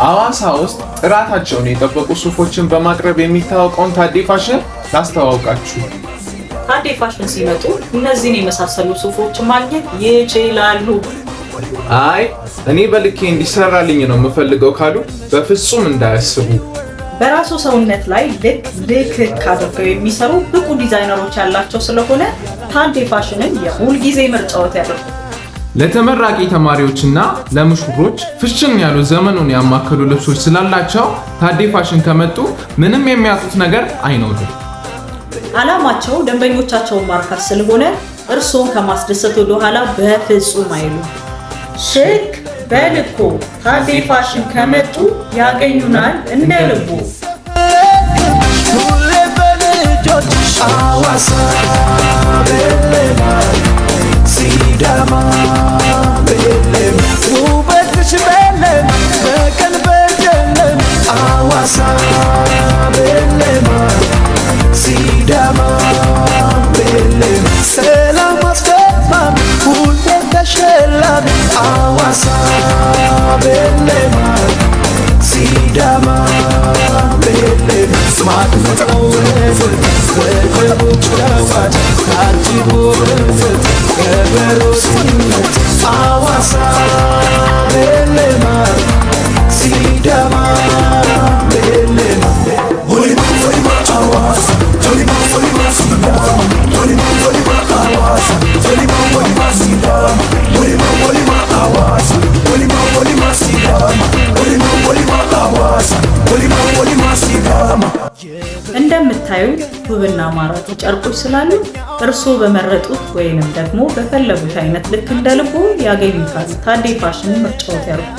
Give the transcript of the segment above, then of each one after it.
አዋሳ ውስጥ ጥራታቸውን የጠበቁ ሱፎችን በማቅረብ የሚታወቀውን ታዴ ፋሽን ላስተዋውቃችሁ። ታዴ ፋሽን ሲመጡ እነዚህን የመሳሰሉ ሱፎችን ማግኘት ይችላሉ። አይ እኔ በልኬ እንዲሰራልኝ ነው የምፈልገው ካሉ በፍጹም እንዳያስቡ። በራሱ ሰውነት ላይ ልክ አድርገው የሚሰሩ ብቁ ዲዛይነሮች ያላቸው ስለሆነ ታዴ ፋሽንን የሁል ጊዜ ምርጫዎት ያደርጉ። ለተመራቂ ተማሪዎችና ለሙሽሮች ፍሽን ያሉ ዘመኑን ያማከሉ ልብሶች ስላላቸው ታዴ ፋሽን ከመጡ ምንም የሚያጡት ነገር አይኖርም። ዓላማቸው ደንበኞቻቸውን ማርካት ስለሆነ እርስዎን ከማስደሰት ወደ ኋላ በፍጹም አይሉም። ሽክ በልኩ ታዴ ፋሽን ከመጡ ያገኙናል እንደ ልቡ። አዋሳ ቤሌማ ሲዳማ ቤሌም ውበትሽ ቤሌም በቀን በጨለም አዋሳ ቤሌማ ሲዳማ ቤሌም ሰላም አስገባም ሁሌ ተሸላም አዋሳ ቤሌማ ሲዳማ ቤሌም ስማት ነው ወደቦች ለዋት ታጅቦ በፍት ከበሮ ሲመት አዋሳ ቤሌማ ሲዳማ ቤሌማ ወሊማ ወሊማ አዋሳ ወሊማ ወሊማ ሲዳማ ወሊማ ወሊማ አዋሳ ወሊማ ወሊማ ሲዳማ ወሊማ ወሊማ አዋሳ ወሊማ ወሊማ ሲዳማ ወሊማ ወሊማ አዋሳ ወሊማ ወሊማ ሲዳማ። እንደምታዩት ውብና ማራኪ ጨርቆች ስላሉ እርስዎ በመረጡት ወይንም ደግሞ በፈለጉት አይነት ልክ እንደ ልቦ ያገኙታል። ታዴ ፋሽን ምርጫዎት ያርጉ።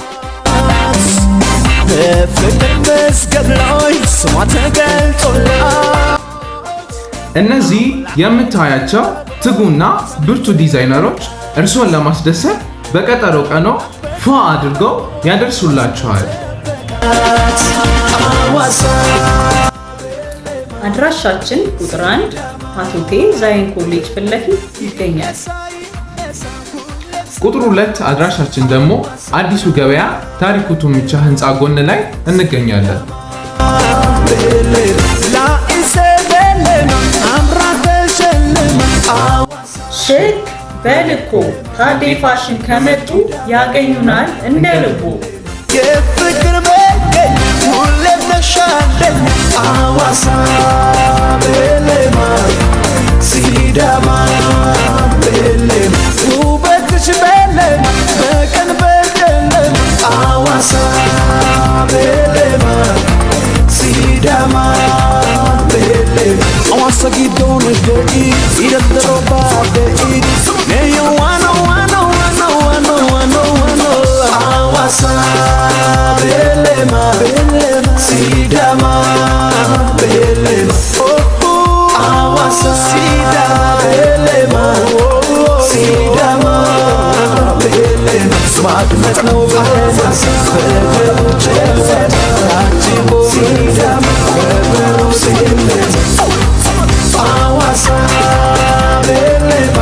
እነዚህ የምታያቸው ትጉና ብርቱ ዲዛይነሮች እርስዎን ለማስደሰት በቀጠሮ ቀኖ ፏ አድርገው ያደርሱላቸዋል። አድራሻችን ቁጥር 1 አቶቴ ዛይን ኮሌጅ ፊት ለፊት ይገኛል። ቁጥር 2 አድራሻችን ደግሞ አዲሱ ገበያ ታሪኩ ቱምቻ ህንፃ ጎን ላይ እንገኛለን። ሽክ በልኩ ታዴ ፋሽን ከመጡ ያገኙናል እንደ ልቡ። የፍቅር በቀኝ ሁሌም ነሻለን አዋሳ ቤሌማ ሲዳማ ቤሌም ውበትሽ ቤሌም በቀን በጨለም አዋሳ ቤሌማ ሲዳማ ቤሌም አዋሳ ጊዶን ደቂ ይደብሮ ባደቂ ነዮ ዋኖ ዋኖ ዋኖ ዋኖ ዋኖ ዋኖ አዋሳ ቤሌማ ቤሌማ ሲዳማ ቤሌማ አዋሳ ሲዳማ ቤሌማ ሲዳማ ቤሌማ ስማት ነው በማሳ በደቦች ለዋት ታጅቦ ሲዳማ ከበሮ ሲመት አዋሳ ቤሌማ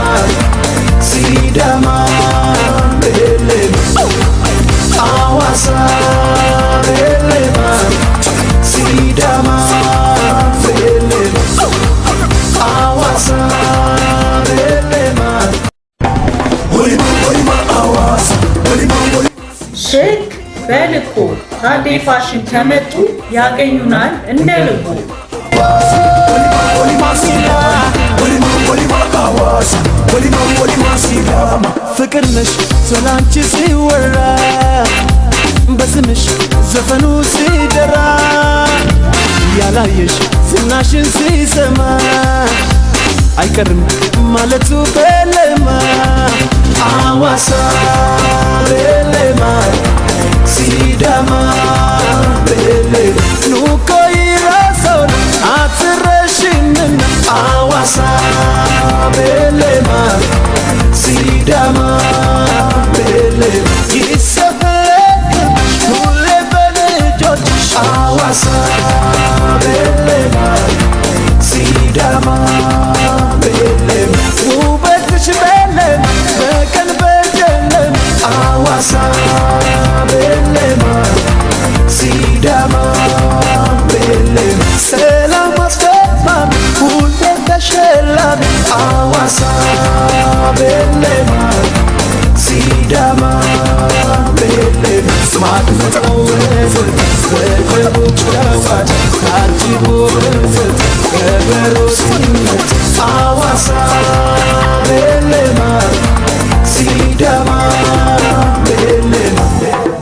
ሲዳማ ቤሌማ አዋሳ ቤሌማ ሲዳማ ቤሌማ አዋሳ ቤሌማ ወሊማ ወሊማ አዋሳ ወሊማ ወሊማ ሽክ በልኩ ታዴ ፋሽን ከመጡ ያገኙናል እንደ ልቡ። ፍቅር ነሽ ስላንቺ ሲወራ በስምሽ ዘፈኑ ሲደራ ያላየሽ ዝናሽን ሲሰማ አይቀርም ማለቱ ቤሌማ አዋሳ ቤሌማ ሲዳማ ቤሌማ ኑኮ ይራሰውን አትረሽንም አዋሳ ቤሌማ ሲዳማ ቤሌማ ይሰፈለቅብሽ ሁሌ በልጆችሽ አዋሳ ቤሌማ ሲዳማ ቤሌማ ውበትሽ ቤሌማ በቀን በጨለም አዋሳ ማድመጠው በደቡ ጨዋታ ታጅቦ ከበሮ ሲመታ አዋሳ ቤሌማ ሲዳማ ቤሌማ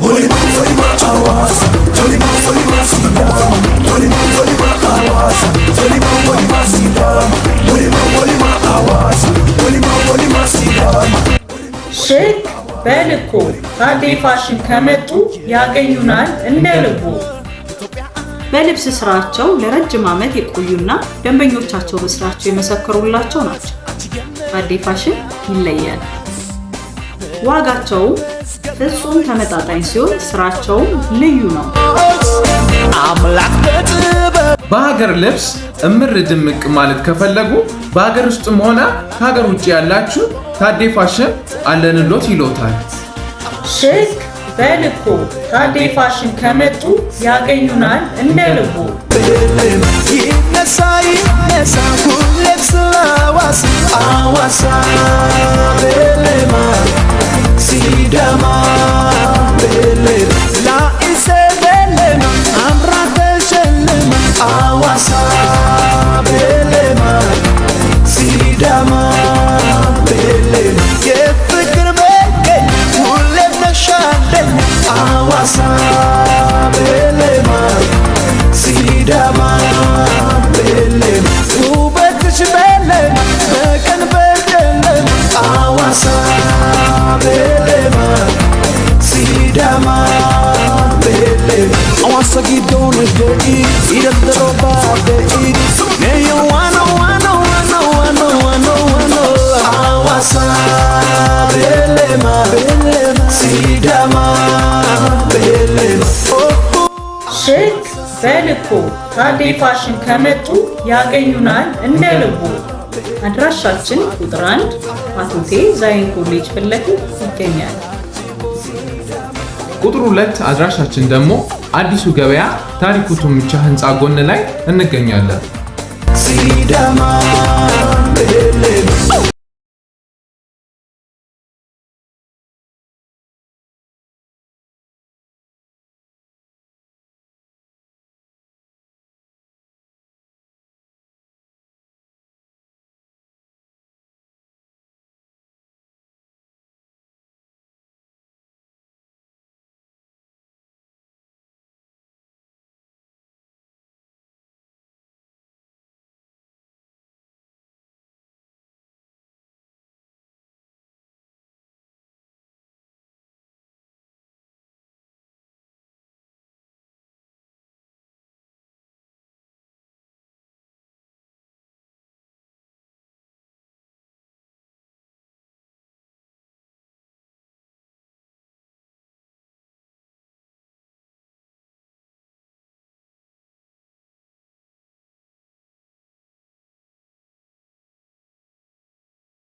ወሊማ ወሊማ አዋሳ ወሊማ ወሊማ ሲዳማ ወሊማ ወሊማ አዋሳ ወሊማ ወሊማ ሲዳማ ወሊማ ወሊማ አዋሳ ወሊማ ወሊማ ሲዳማ ሼክ በልኩ ታዴ ፋሽን ከመጡ ያገኙናል እንደ ልቡ። በልብስ ስራቸው ለረጅም ዓመት የቆዩና ደንበኞቻቸው በስራቸው የመሰከሩላቸው ናቸው። ታዴ ፋሽን ይለያል። ዋጋቸው ፍጹም ተመጣጣኝ ሲሆን ስራቸውም ልዩ ነው። በሀገር ልብስ እምር ድምቅ ማለት ከፈለጉ በሀገር ውስጥም ሆነ ከሀገር ውጭ ያላችሁ ታዴ ፋሽን አለንሎት ይሎታል። ሼክ በልኩ ታዴ ፋሽን ከመጡ ያገኙናል እንደ ልቡ። ይነሳ ይነሳ ሁሌም ስለ አዋሳ ቤሌማ ሲዳማ ቤሌማ ላኢሴ ቤሌማ አምራ ተሸልማ አዋሳ ቤሌማ ሲዳማ ቤሌማ የፍቅር በቀኝ ሁሌም ተሻለኝ አዋሳ ቤሌማ ሲዳማ ቤሌማ ውበትሽ ቤሌማ በቀን በጨለማ አዋሳ ቤሌማ ሲዳማ ቤሌማ አዋሳ ጊዶን ደቂ ይደብሮ ባደቂ ነዮ ዋኖ ዋኖ ዋኖ ዋኖ ዋኖ ዋኖ አዋሳ ቤሌማ ቤሌማ ሲዳማ ቤሌማ ሼክ በልኩ ታዴ ፋሽን ከመጡ ያገኙናል እንደ ልቡ። አድራሻችን ቁጥር 1 አቶቴ ዛይን ኮሌጅ ፊት ለፊት ይገኛል። ቁጥር 2 አድራሻችን ደግሞ አዲሱ ገበያ ታሪኩ ቱምቻ ህንፃ ጎን ላይ እንገኛለን። ሲዳማ ቤሌማ